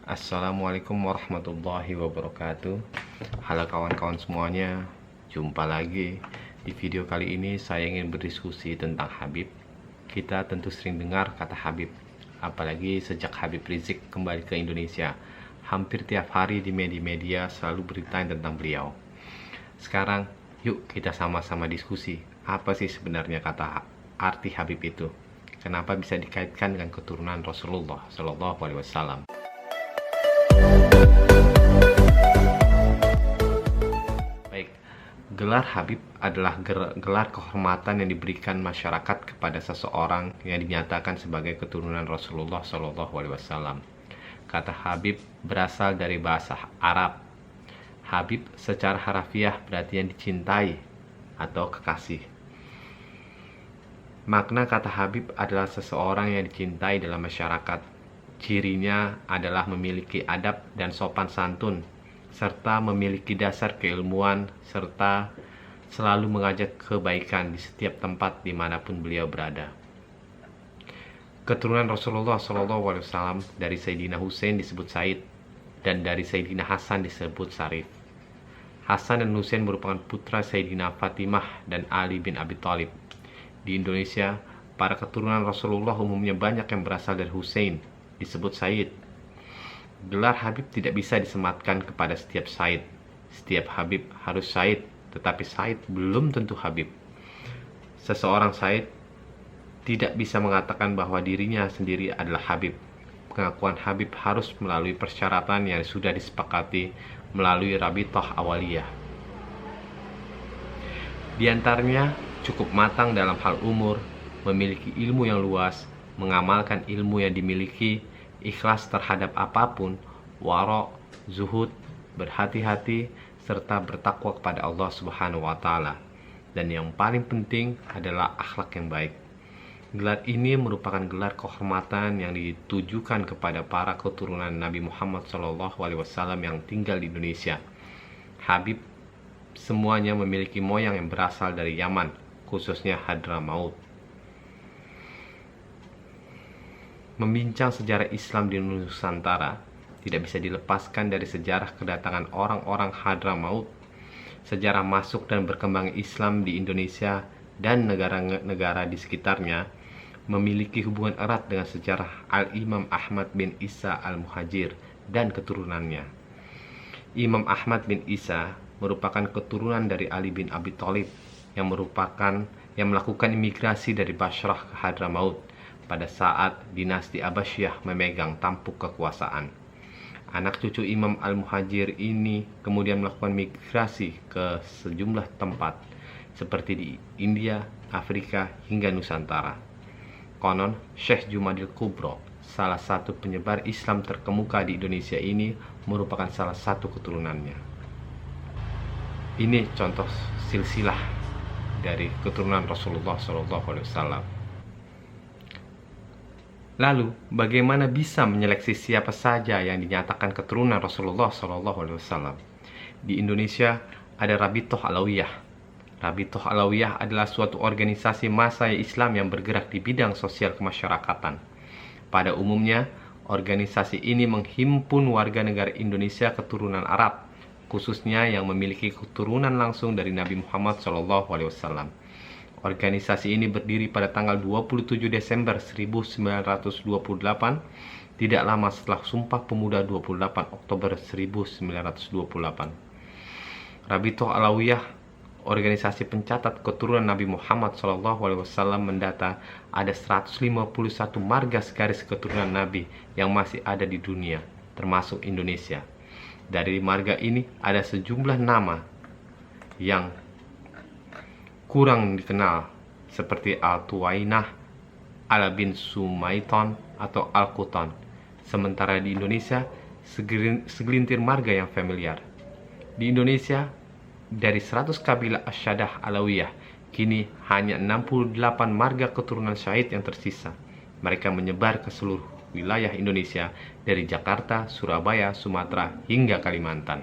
Assalamualaikum warahmatullahi wabarakatuh. Halo kawan-kawan semuanya, jumpa lagi. Di video kali ini saya ingin berdiskusi tentang Habib. Kita tentu sering dengar kata Habib, apalagi sejak Habib Rizik kembali ke Indonesia. Hampir tiap hari di media-media selalu beritain tentang beliau. Sekarang yuk kita sama-sama diskusi, apa sih sebenarnya kata arti Habib itu? Kenapa bisa dikaitkan dengan keturunan Rasulullah Shallallahu Alaihi Wasallam? Baik, gelar Habib adalah gelar kehormatan yang diberikan masyarakat kepada seseorang yang dinyatakan sebagai keturunan Rasulullah Shallallahu Alaihi Wasallam. Kata Habib berasal dari bahasa Arab. Habib secara harafiah berarti yang dicintai atau kekasih. Makna kata Habib adalah seseorang yang dicintai dalam masyarakat. Cirinya adalah memiliki adab dan sopan santun, serta memiliki dasar keilmuan, serta selalu mengajak kebaikan di setiap tempat dimanapun beliau berada. Keturunan Rasulullah SAW dari Sayyidina Husain disebut Said, dan dari Sayyidina Hasan disebut Sarif. Hasan dan Husain merupakan putra Sayyidina Fatimah dan Ali bin Abi Thalib. Di Indonesia, para keturunan Rasulullah umumnya banyak yang berasal dari Husain, disebut Said. Gelar Habib tidak bisa disematkan kepada setiap Said. Setiap Habib harus Said, tetapi Said belum tentu Habib. Seseorang Said tidak bisa mengatakan bahwa dirinya sendiri adalah Habib. Pengakuan Habib harus melalui persyaratan yang sudah disepakati melalui Rabithah Awaliyah. Di antaranya cukup matang dalam hal umur, memiliki ilmu yang luas, mengamalkan ilmu yang dimiliki, ikhlas terhadap apapun, wara', zuhud, berhati-hati, serta bertakwa kepada Allah Subhanahu wa Ta'ala. Dan yang paling penting adalah akhlak yang baik. Gelar ini merupakan gelar kehormatan yang ditujukan kepada para keturunan Nabi Muhammad SAW yang tinggal di Indonesia. Habib semuanya memiliki moyang yang berasal dari Yaman, khususnya Hadramaut. Membincang sejarah Islam di Nusantara tidak bisa dilepaskan dari sejarah kedatangan orang-orang Hadramaut. Sejarah masuk dan berkembang Islam di Indonesia dan negara-negara di sekitarnya memiliki hubungan erat dengan sejarah Al-Imam Ahmad bin Isa Al-Muhajir dan keturunannya. Imam Ahmad bin Isa merupakan keturunan dari Ali bin Abi Thalib yang melakukan imigrasi dari Basrah ke Hadramaut pada saat dinasti Abbasiyah memegang tampuk kekuasaan. Anak cucu Imam Al-Muhajir ini kemudian melakukan migrasi ke sejumlah tempat seperti di India, Afrika, hingga Nusantara. Konon, Syekh Jumadil Kubro, salah satu penyebar Islam terkemuka di Indonesia ini, merupakan salah satu keturunannya. Ini contoh silsilah dari keturunan Rasulullah SAW. Lalu, bagaimana bisa menyeleksi siapa saja yang dinyatakan keturunan Rasulullah SAW? Di Indonesia ada Rabithah Alawiyah. Rabithah Alawiyah adalah suatu organisasi massa Islam yang bergerak di bidang sosial kemasyarakatan. Pada umumnya, organisasi ini menghimpun warga negara Indonesia keturunan Arab, khususnya yang memiliki keturunan langsung dari Nabi Muhammad SAW. Organisasi ini berdiri pada tanggal 27 Desember 1928, tidak lama setelah Sumpah Pemuda 28 Oktober 1928. Rabithah Alawiyah, organisasi pencatat keturunan Nabi Muhammad SAW, mendata ada 151 margas garis keturunan Nabi yang masih ada di dunia, termasuk Indonesia. Dari marga ini ada sejumlah nama yang kurang dikenal, seperti Al-Tuwainah, Al-bin Sumaiton, atau Al-Quton. Sementara di Indonesia, segelintir marga yang familiar. Di Indonesia, dari 100 kabilah Asyadah Alawiyah, kini hanya 68 marga keturunan Syahid yang tersisa. Mereka menyebar ke seluruh wilayah Indonesia, dari Jakarta, Surabaya, Sumatera, hingga Kalimantan.